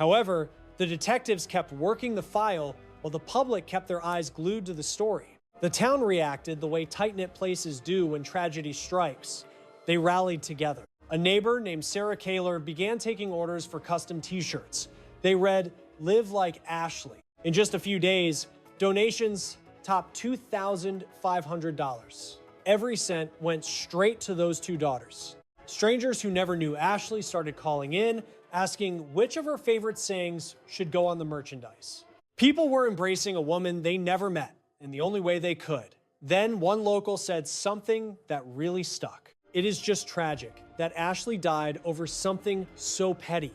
However, the detectives kept working the file while the public kept their eyes glued to the story. The town reacted the way tight-knit places do when tragedy strikes. They rallied together. A neighbor named Sarah Kaler began taking orders for custom t-shirts. They read, "Live like Ashley." In just a few days, donations topped $2,500. Every cent went straight to those two daughters. Strangers who never knew Ashley started calling in, asking which of her favorite sayings should go on the merchandise. People were embracing a woman they never met in the only way they could. Then one local said something that really stuck. It is just tragic that Ashley died over something so petty.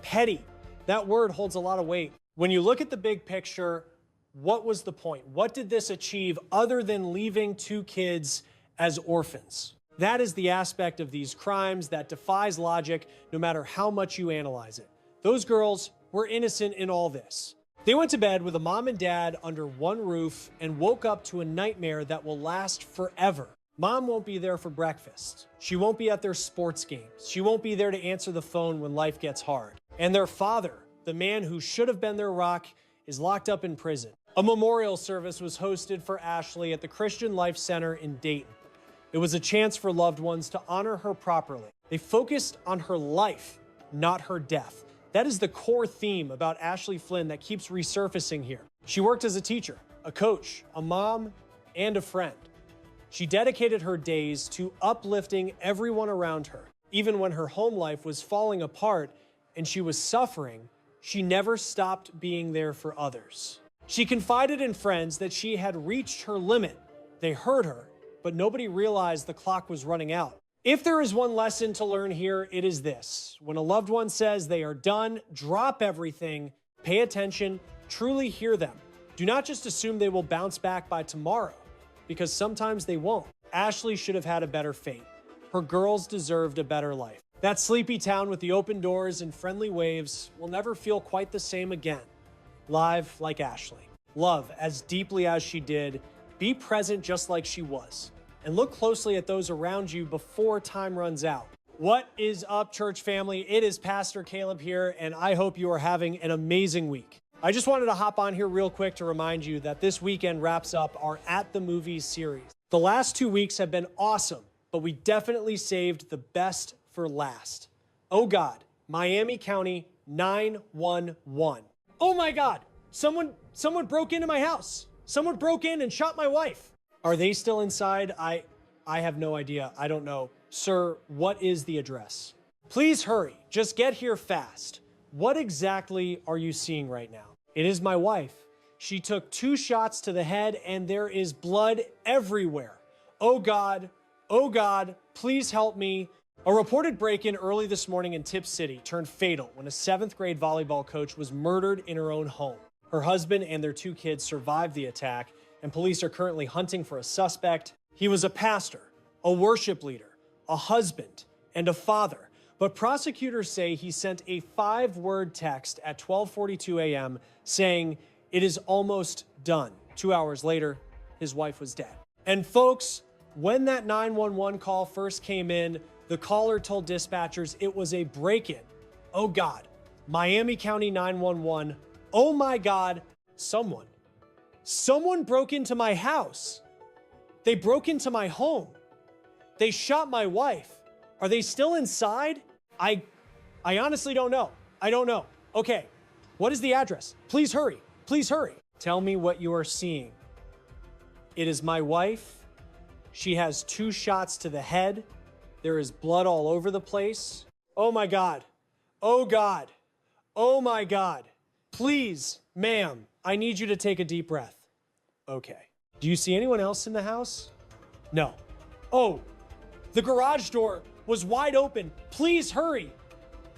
Petty. That word holds a lot of weight. When you look at the big picture, what was the point? What did this achieve other than leaving two kids as orphans? That is the aspect of these crimes that defies logic no matter how much you analyze it. Those girls were innocent in all this. They went to bed with a mom and dad under one roof and woke up to a nightmare that will last forever. Mom won't be there for breakfast. She won't be at their sports games. She won't be there to answer the phone when life gets hard. And their father, the man who should have been their rock, is locked up in prison. A memorial service was hosted for Ashley at the Christian Life Center in Dayton. It was a chance for loved ones to honor her properly. They focused on her life, not her death. That is the core theme about Ashley Flynn that keeps resurfacing here. She worked as a teacher, a coach, a mom, and a friend. She dedicated her days to uplifting everyone around her. Even when her home life was falling apart and she was suffering, she never stopped being there for others. She confided in friends that she had reached her limit. They heard her, but nobody realized the clock was running out. If there is one lesson to learn here, it is this. When a loved one says they are done, drop everything, pay attention, truly hear them. Do not just assume they will bounce back by tomorrow, because sometimes they won't. Ashley should have had a better fate. Her girls deserved a better life. That sleepy town with the open doors and friendly waves will never feel quite the same again. Live like Ashley. Love as deeply as she did. Be present just like she was. And look closely at those around you before time runs out. What is up, church family? It is Pastor Caleb here, and I hope you are having an amazing week. I just wanted to hop on here real quick to remind you that this weekend wraps up our At the Movies series. The last 2 weeks have been awesome, but we definitely saved the best for last. Oh God, Miami County 911. Oh my God, someone broke into my house. Someone broke in and shot my wife. Are they still inside? I have no idea. I don't know. Sir, what is the address? Please hurry. Just get here fast. What exactly are you seeing right now? It is my wife. She took 2 shots to the head and there is blood everywhere. Oh God, please help me. A reported break-in early this morning in Tip City turned fatal when a 7th grade volleyball coach was murdered in her own home. Her husband and their 2 kids survived the attack, and police are currently hunting for a suspect. He was a pastor, a worship leader, a husband, and a father. But prosecutors say he sent a 5-word text at 12:42 a.m. saying, "It is almost done." 2 hours later, his wife was dead. And folks, when that 911 call first came in, the caller told dispatchers it was a break-in. Oh God, Miami County 911. Oh my God, someone broke into my house. They broke into my home. They shot my wife. Are they still inside? I honestly don't know. I don't know. Okay, what is the address? Please hurry. Please hurry. Tell me what you are seeing. It is my wife. She has 2 shots to the head. There is blood all over the place. Oh my God. Oh God. Oh my God. Please, ma'am, I need you to take a deep breath. Okay. Do you see anyone else in the house? No. Oh, the garage door was wide open. Please hurry.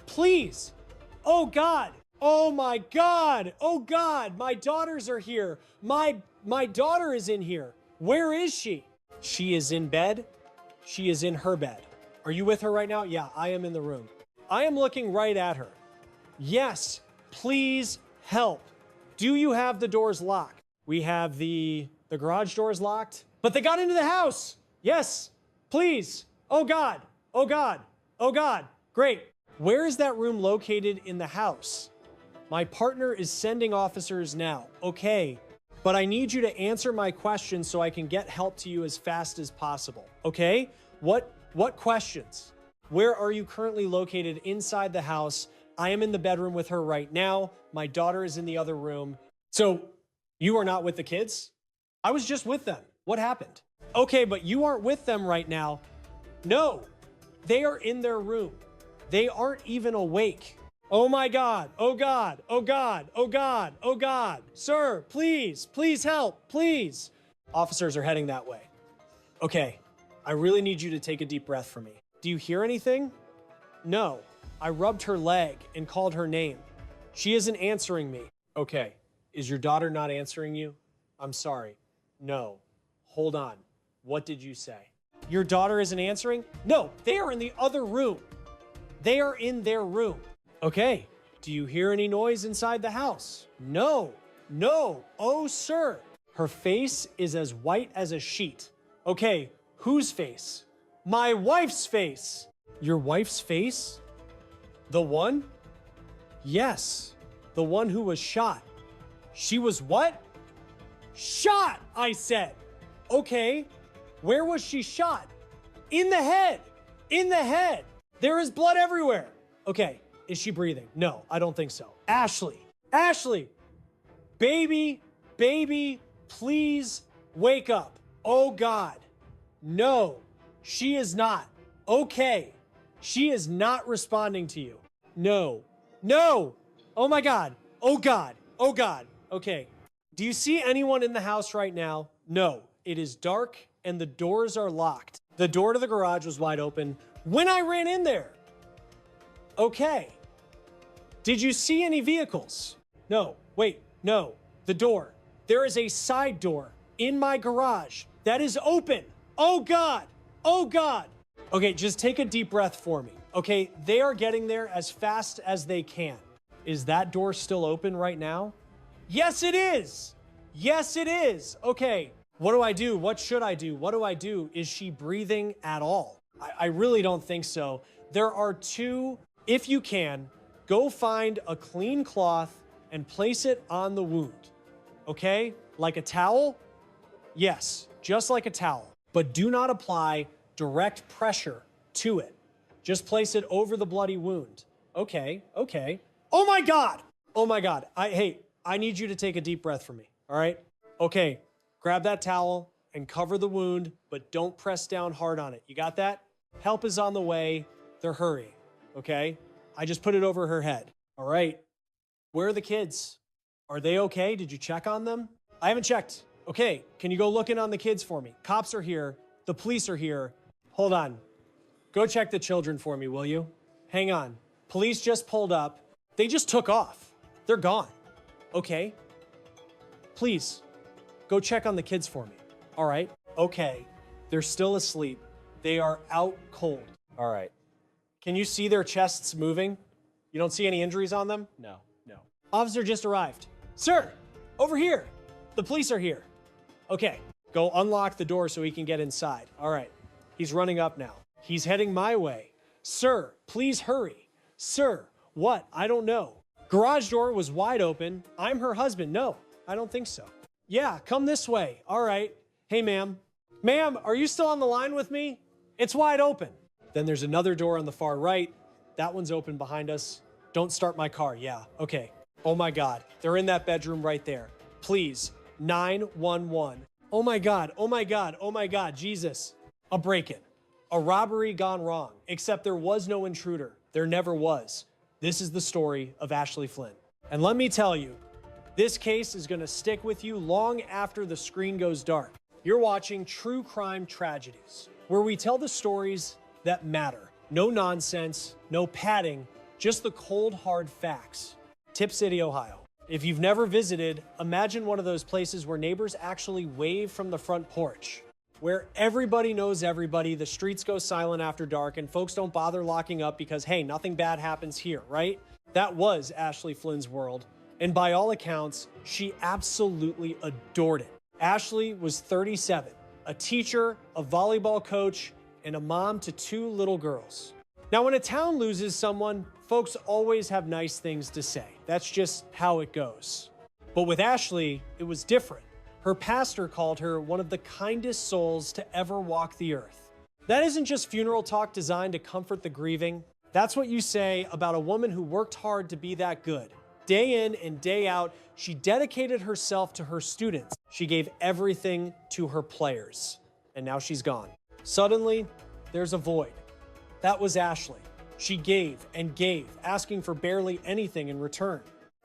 Please. Oh God. Oh my God. Oh God. My daughters are here. My daughter is in here. Where is she? She is in bed. She is in her bed. Are you with her right now? Yeah, I am in the room. I am looking right at her. Yes, please help. Do you have the doors locked? We have the garage doors locked, but they got into the house. Yes, please. Oh God, oh God, oh God. Great. Where is that room located in the house? My partner is sending officers now. Okay, but I need you to answer my questions so I can get help to you as fast as possible. Okay? What questions? Where are you currently located inside the house? I am in the bedroom with her right now. My daughter is in the other room. So you are not with the kids? I was just with them. What happened? Okay, but you aren't with them right now. No, they are in their room. They aren't even awake. Oh my God, oh God, oh God, oh God, oh God. Sir, please help, please. Officers are heading that way. Okay, I really need you to take a deep breath for me. Do you hear anything? No, I rubbed her leg and called her name. She isn't answering me. Okay, is your daughter not answering you? I'm sorry. No, hold on. What did you say? Your daughter isn't answering? No, they are in the other room. They are in their room. Okay, do you hear any noise inside the house? No, no, oh sir. Her face is as white as a sheet. Okay, whose face? My wife's face. Your wife's face? The one? Yes, the one who was shot. She was what? Shot, I said. Okay, where was she shot? In the head, in the head. There is blood everywhere. Okay, is she breathing? No, I don't think so. Ashley, baby, please wake up. Oh God, no, she is not. Okay, she is not responding to you. No, oh my God, oh God, oh God. Okay, do you see anyone in the house right now? No, it is dark and the doors are locked. The door to the garage was wide open when I ran in there. Okay. Did you see any vehicles? No, wait, no. The door. There is a side door in my garage that is open. Oh God, oh God. Okay, just take a deep breath for me. Okay, they are getting there as fast as they can. Is that door still open right now? Yes, it is. Yes, it is. Okay, what do I do? What should I do? What do I do? Is she breathing at all? I really don't think so. There are two, if you can, go find a clean cloth and place it on the wound. Okay? Like a towel? Yes, just like a towel. But do not apply direct pressure to it. Just place it over the bloody wound. Okay. Oh my God! Oh my God. Hey, I need you to take a deep breath for me, all right? Okay, grab that towel and cover the wound, but don't press down hard on it. You got that? Help is on the way. They're hurrying, okay? I just put it over her head. All right. Where are the kids? Are they okay? Did you check on them? I haven't checked. Okay, can you go look in on the kids for me? Cops are here. The police are here. Hold on. Go check the children for me, will you? Hang on. Police just pulled up. They just took off. They're gone. Okay. Please, go check on the kids for me. All right. Okay. They're still asleep. They are out cold. All right. Can you see their chests moving? You don't see any injuries on them? No. Officer just arrived. Sir, over here. The police are here. Okay, go unlock the door so he can get inside. All right, he's running up now. He's heading my way. Sir, please hurry. Sir, what? I don't know. Garage door was wide open. I'm her husband. No, I don't think so. Yeah, come this way. All right. Hey, ma'am. Ma'am, are you still on the line with me? It's wide open. Then there's another door on the far right. That one's open behind us. Don't start my car. Yeah, okay. Oh my God, they're in that bedroom right there. Please, 911. Oh my God, Jesus. A break-in, a robbery gone wrong, except there was no intruder. There never was. This is the story of Ashley Flynn. And let me tell you, this case is gonna stick with you long after the screen goes dark. You're watching True Crime Tragedies, where we tell the stories that matter. No nonsense, no padding, just the cold, hard facts. Tip City, Ohio. If you've never visited, imagine one of those places where neighbors actually wave from the front porch, where everybody knows everybody, the streets go silent after dark, and folks don't bother locking up because, hey, nothing bad happens here, right? That was Ashley Flynn's world, and by all accounts, she absolutely adored it. Ashley was 37, a teacher, a volleyball coach, and a mom to 2 little girls. Now, when a town loses someone, folks always have nice things to say. That's just how it goes. But with Ashley, it was different. Her pastor called her one of the kindest souls to ever walk the earth. That isn't just funeral talk designed to comfort the grieving. That's what you say about a woman who worked hard to be that good. Day in and day out, she dedicated herself to her students. She gave everything to her players. And now she's gone. Suddenly, there's a void. That was Ashley. She gave and gave, asking for barely anything in return.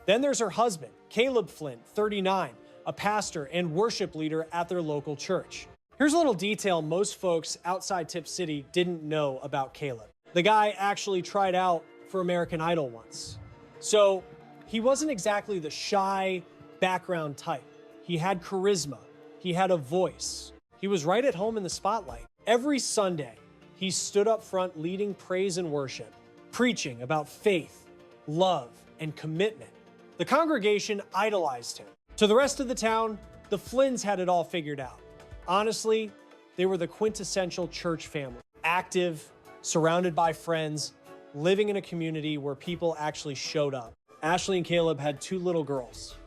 Then there's her husband, Caleb Flynn, 39, a pastor and worship leader at their local church. Here's a little detail most folks outside Tip City didn't know about Caleb. The guy actually tried out for American Idol once. So he wasn't exactly the shy background type. He had charisma. He had a voice. He was right at home in the spotlight. Every Sunday, he stood up front leading praise and worship, preaching about faith, love, and commitment. The congregation idolized him. To the rest of the town, the Flynns had it all figured out. Honestly, they were the quintessential church family. Active, surrounded by friends, living in a community where people actually showed up. Ashley and Caleb had 2 little girls.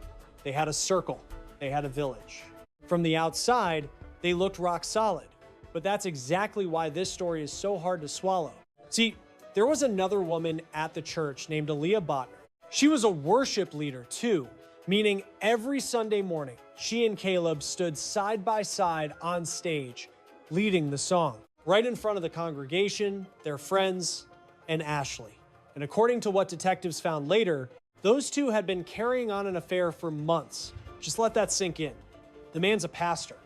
They had a circle. They had a village. From the outside, they looked rock solid. But that's exactly why this story is so hard to swallow. See, there was another woman at the church named Aaliyah Botner. She was a worship leader too, meaning every Sunday morning, she and Caleb stood side by side on stage, leading the song, right in front of the congregation, their friends, and Ashley. And according to what detectives found later, those two had been carrying on an affair for months. Just let that sink in. The man's a pastor.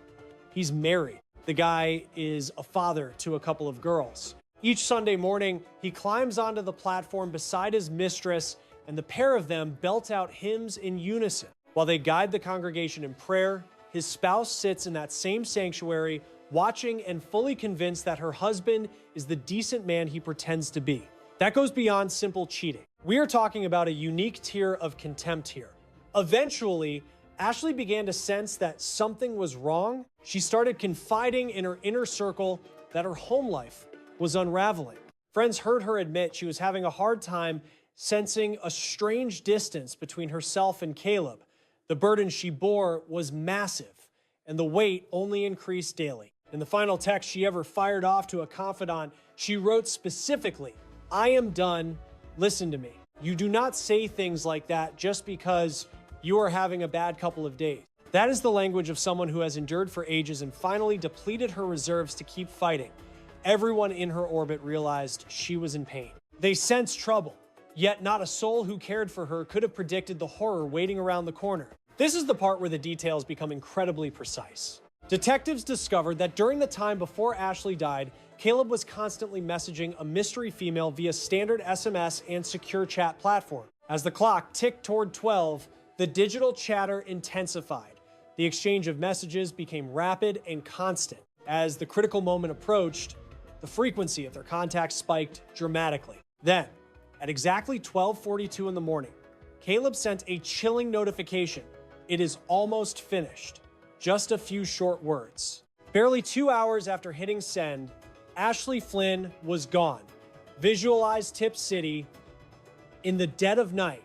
He's married. The guy is a father to a couple of girls. Each Sunday morning, he climbs onto the platform beside his mistress, and the pair of them belt out hymns in unison. While they guide the congregation in prayer, his spouse sits in that same sanctuary, watching and fully convinced that her husband is the decent man he pretends to be. That goes beyond simple cheating. We are talking about a unique tier of contempt here. Eventually, Ashley began to sense that something was wrong. She started confiding in her inner circle that her home life was unraveling. Friends heard her admit she was having a hard time sensing a strange distance between herself and Caleb. The burden she bore was massive, and the weight only increased daily. In the final text she ever fired off to a confidant, she wrote specifically, "I am done. Listen to me. You do not say things like that just because you are having a bad couple of days." That is the language of someone who has endured for ages and finally depleted her reserves to keep fighting. Everyone in her orbit realized she was in pain. They sensed trouble, yet not a soul who cared for her could have predicted the horror waiting around the corner. This is the part where the details become incredibly precise. Detectives discovered that during the time before Ashley died, Caleb was constantly messaging a mystery female via standard SMS and secure chat platform. As the clock ticked toward 12, the digital chatter intensified. The exchange of messages became rapid and constant. As the critical moment approached, the frequency of their contacts spiked dramatically. Then, at exactly 12:42 in the morning, Caleb sent a chilling notification. It is almost finished. Just a few short words. Barely 2 hours after hitting send, Ashley Flynn was gone. Visualize Tip City. In the dead of night,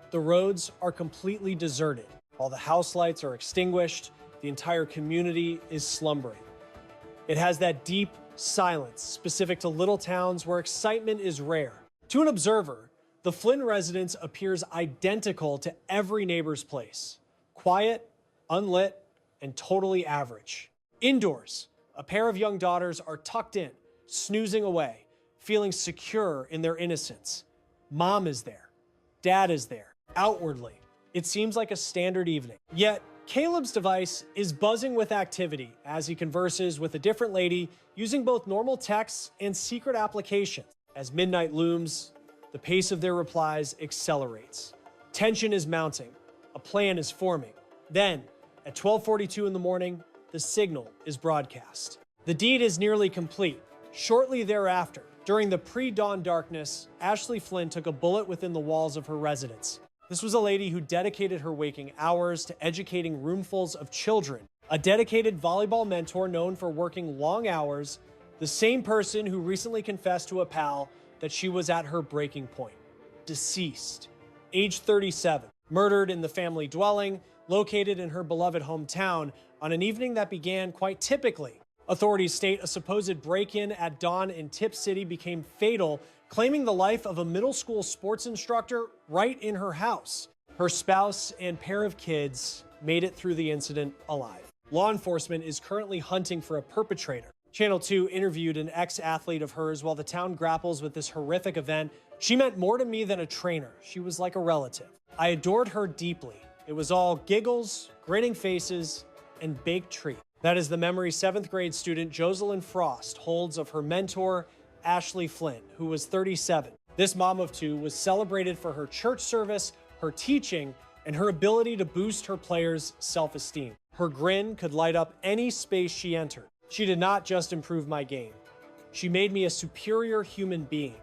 the roads are completely deserted. All the house lights are extinguished. The entire community is slumbering. It has that deep silence specific to little towns where excitement is rare. To an observer, the Flynn residence appears identical to every neighbor's place. Quiet, unlit, and totally average. Indoors, a pair of young daughters are tucked in, snoozing away, feeling secure in their innocence. Mom is there. Dad is there. Outwardly, it seems like a standard evening. Yet, Caleb's device is buzzing with activity as he converses with a different lady using both normal texts and secret applications. As midnight looms, the pace of their replies accelerates. Tension is mounting. A plan is forming. Then, at 12:42 in the morning, the signal is broadcast. The deed is nearly complete. Shortly thereafter, during the pre-dawn darkness, Ashley Flynn took a bullet within the walls of her residence. This was a lady who dedicated her waking hours to educating roomfuls of children, a dedicated volleyball mentor known for working long hours, the same person who recently confessed to a pal that she was at her breaking point. Deceased, age 37, murdered in the family dwelling located in her beloved hometown on an evening that began quite typically. Authorities state a supposed break-in at dawn in Tip City became fatal, claiming the life of a middle school sports instructor right in her house. Her spouse and pair of kids made it through the incident alive. Law enforcement is currently hunting for a perpetrator. Channel 2 interviewed an ex-athlete of hers while the town grapples with this horrific event. She meant more to me than a trainer. She was like a relative. I adored her deeply. It was all giggles, grinning faces, and baked treats. That is the memory 7th grade student Jocelyn Frost holds of her mentor, Ashley Flynn, who was 37. This mom of two was celebrated for her church service, her teaching, and her ability to boost her players' self-esteem. Her grin could light up any space she entered. She did not just improve my game. She made me a superior human being.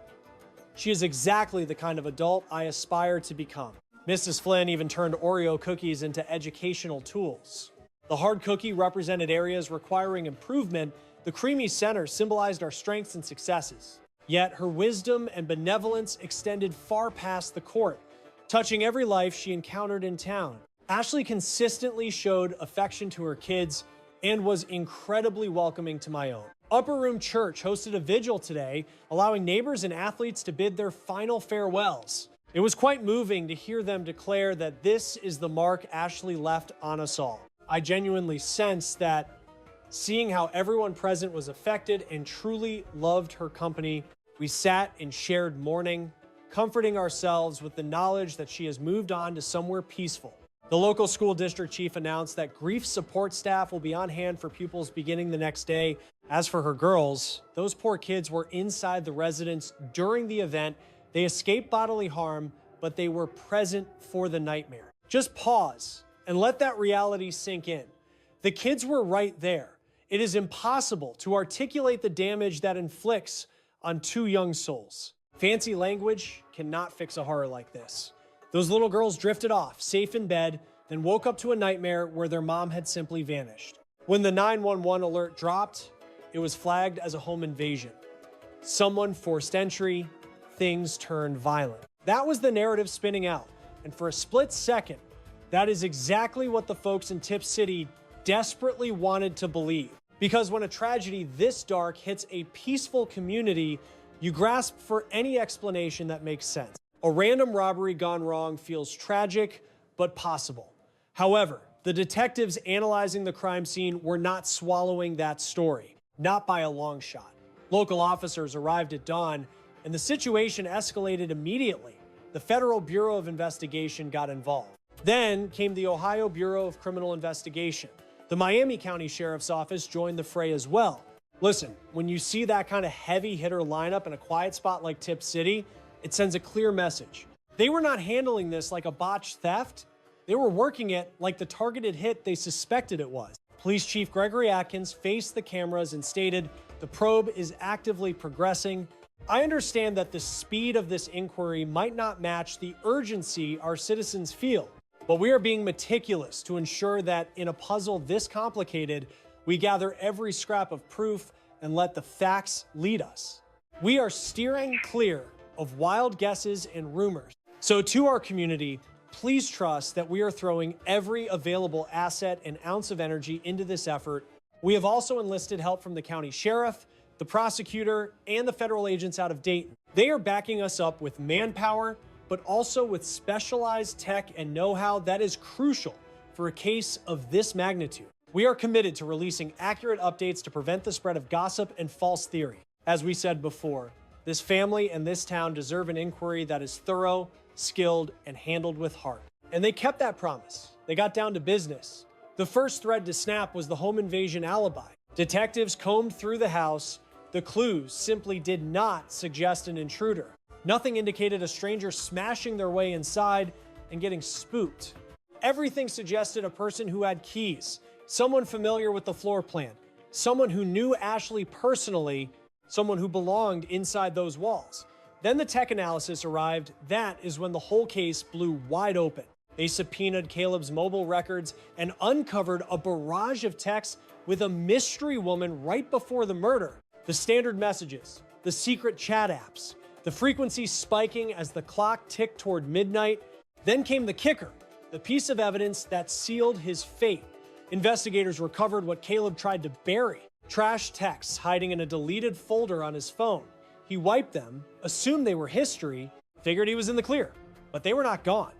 She is exactly the kind of adult I aspire to become. Mrs. Flynn even turned Oreo cookies into educational tools. The hard cookie represented areas requiring improvement. The creamy center symbolized our strengths and successes. Yet her wisdom and benevolence extended far past the court, touching every life she encountered in town. Ashley consistently showed affection to her kids and was incredibly welcoming to my own. Upper Room Church hosted a vigil today, allowing neighbors and athletes to bid their final farewells. It was quite moving to hear them declare that this is the mark Ashley left on us all. I genuinely sensed that seeing how everyone present was affected and truly loved her company, we sat and shared mourning, comforting ourselves with the knowledge that she has moved on to somewhere peaceful. The local school district chief announced that grief support staff will be on hand for pupils beginning the next day. As for her girls, those poor kids were inside the residence during the event. They escaped bodily harm, but they were present for the nightmare. Just pause and let that reality sink in. The kids were right there. It is impossible to articulate the damage that inflicts on two young souls. Fancy language cannot fix a horror like this. Those little girls drifted off, safe in bed, then woke up to a nightmare where their mom had simply vanished. When the 911 alert dropped, it was flagged as a home invasion. Someone forced entry, things turned violent. That was the narrative spinning out, and for a split second, that is exactly what the folks in Tip City desperately wanted to believe. Because when a tragedy this dark hits a peaceful community, you grasp for any explanation that makes sense. A random robbery gone wrong feels tragic, but possible. However, the detectives analyzing the crime scene were not swallowing that story, not by a long shot. Local officers arrived at dawn, and the situation escalated immediately. The Federal Bureau of Investigation got involved. Then came the Ohio Bureau of Criminal Investigation. The Miami County Sheriff's Office joined the fray as well. Listen, when you see that kind of heavy hitter lineup in a quiet spot like Tip City, it sends a clear message. They were not handling this like a botched theft. They were working it like the targeted hit they suspected it was. Police Chief Gregory Atkins faced the cameras and stated, "The probe is actively progressing. I understand that the speed of this inquiry might not match the urgency our citizens feel, but we are being meticulous to ensure that in a puzzle this complicated, we gather every scrap of proof and let the facts lead us. We are steering clear of wild guesses and rumors. So to our community, please trust that we are throwing every available asset and ounce of energy into this effort. We have also enlisted help from the county sheriff, the prosecutor, and the federal agents out of Dayton. They are backing us up with manpower, but also with specialized tech and know-how that is crucial for a case of this magnitude. We are committed to releasing accurate updates to prevent the spread of gossip and false theory. As we said before, this family and this town deserve an inquiry that is thorough, skilled, and handled with heart. And they kept that promise. They got down to business. The first thread to snap was the home invasion alibi. Detectives combed through the house. The clues simply did not suggest an intruder. Nothing indicated a stranger smashing their way inside and getting spooked. Everything suggested a person who had keys, someone familiar with the floor plan, someone who knew Ashley personally, someone who belonged inside those walls. Then the tech analysis arrived. That is when the whole case blew wide open. They subpoenaed Caleb's mobile records and uncovered a barrage of texts with a mystery woman right before the murder. The standard messages, the secret chat apps, the frequency spiking as the clock ticked toward midnight. Then came the kicker, the piece of evidence that sealed his fate. Investigators recovered what Caleb tried to bury, trash texts hiding in a deleted folder on his phone. He wiped them, assumed they were history, figured he was in the clear, but they were not gone.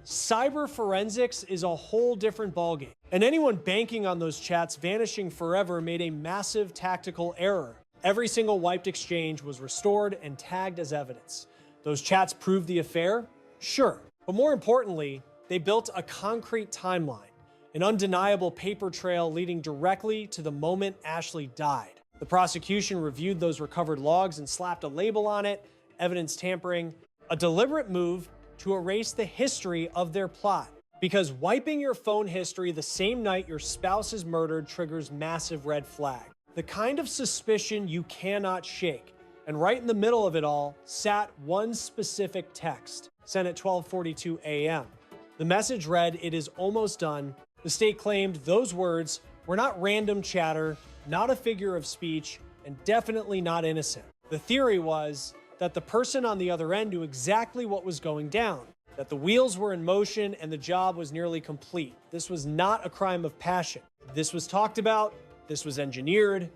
Cyber forensics is a whole different ballgame, and anyone banking on those chats vanishing forever made a massive tactical error. Every single wiped exchange was restored and tagged as evidence. Those chats proved the affair? Sure. But more importantly, they built a concrete timeline, an undeniable paper trail leading directly to the moment Ashley died. The prosecution reviewed those recovered logs and slapped a label on it, evidence tampering, a deliberate move to erase the history of their plot. Because wiping your phone history the same night your spouse is murdered triggers massive red flag. The kind of suspicion you cannot shake. And right in the middle of it all sat one specific text, sent at 12:42 a.m. The message read, "It is almost done." The state claimed those words were not random chatter, not a figure of speech, and definitely not innocent. The theory was that the person on the other end knew exactly what was going down, that the wheels were in motion and the job was nearly complete. This was not a crime of passion. This was talked about, this was engineered,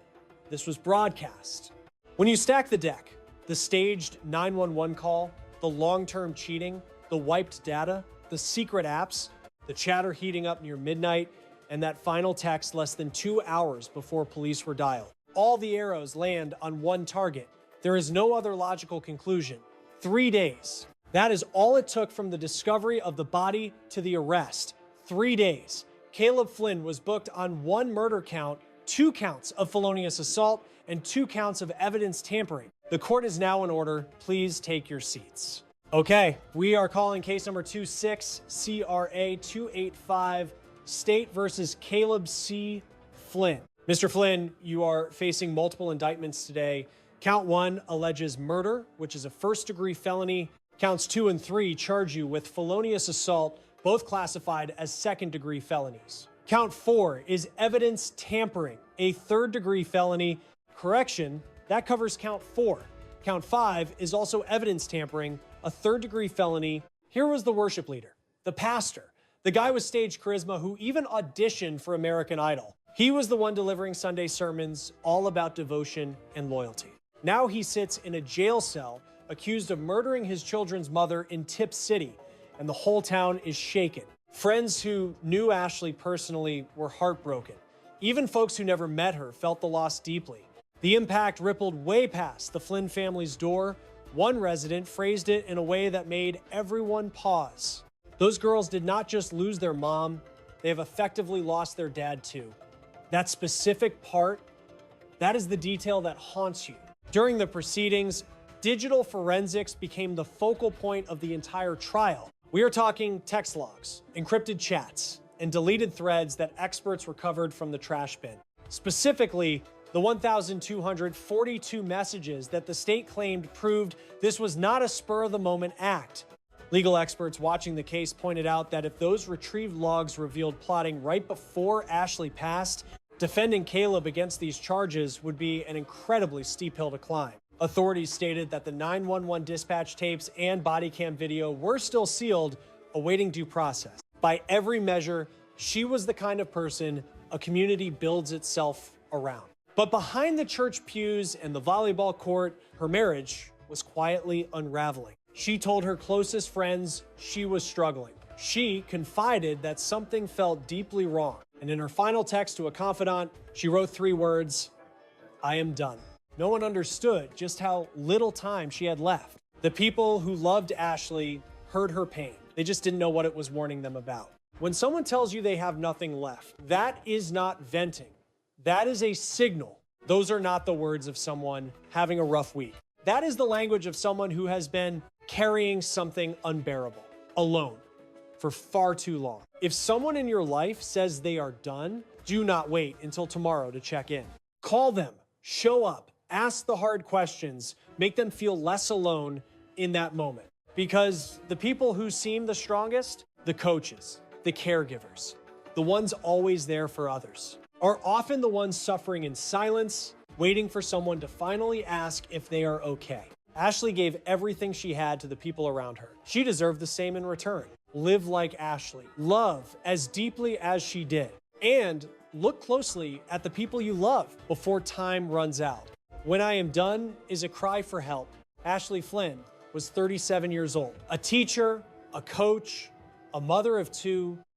this was broadcast. When you stack the deck, the staged 911 call, the long-term cheating, the wiped data, the secret apps, the chatter heating up near midnight, and that final text less than 2 hours before police were dialed. All the arrows land on one target. There is no other logical conclusion. 3 days. That is all it took from the discovery of the body to the arrest. 3 days. Caleb Flynn was booked on one murder count, 2 counts of felonious assault, and 2 counts of evidence tampering. The court is now in order. Please take your seats. Okay, we are calling case number 26CRA285, State versus Caleb C. Flynn. Mr. Flynn, you are facing multiple indictments today. Count 1 alleges murder, which is a first-degree felony. Counts 2 and 3 charge you with felonious assault, both classified as second-degree felonies. Count 4 is evidence tampering, a third-degree felony. Correction, that covers count 4. Count 5 is also evidence tampering, a third-degree felony. Here was the worship leader, the pastor, the guy with stage charisma who even auditioned for American Idol. He was the one delivering Sunday sermons all about devotion and loyalty. Now he sits in a jail cell accused of murdering his children's mother in Tip City, and the whole town is shaken. Friends who knew Ashley personally were heartbroken. Even folks who never met her felt the loss deeply. The impact rippled way past the Flynn family's door. One resident phrased it in a way that made everyone pause. Those girls did not just lose their mom, they have effectively lost their dad too. That specific part, that is the detail that haunts you. During the proceedings, digital forensics became the focal point of the entire trial. We are talking text logs, encrypted chats, and deleted threads that experts recovered from the trash bin. Specifically, the 1,242 messages that the state claimed proved this was not a spur-of-the-moment act. Legal experts watching the case pointed out that if those retrieved logs revealed plotting right before Ashley passed, defending Caleb against these charges would be an incredibly steep hill to climb. Authorities stated that the 911 dispatch tapes and body cam video were still sealed, awaiting due process. By every measure, she was the kind of person a community builds itself around. But behind the church pews and the volleyball court, her marriage was quietly unraveling. She told her closest friends she was struggling. She confided that something felt deeply wrong. And in her final text to a confidant, she wrote 3 words, "I am done." No one understood just how little time she had left. The people who loved Ashley heard her pain. They just didn't know what it was warning them about. When someone tells you they have nothing left, that is not venting. That is a signal. Those are not the words of someone having a rough week. That is the language of someone who has been carrying something unbearable, alone, for far too long. If someone in your life says they are done, do not wait until tomorrow to check in. Call them, show up, ask the hard questions, make them feel less alone in that moment. Because the people who seem the strongest, the coaches, the caregivers, the ones always there for others, are often the ones suffering in silence, waiting for someone to finally ask if they are okay. Ashley gave everything she had to the people around her. She deserved the same in return. Live like Ashley. Love as deeply as she did. And look closely at the people you love before time runs out. When I Am Done is a cry for help. Ashley Flynn was 37 years old, a teacher, a coach, a mother of two,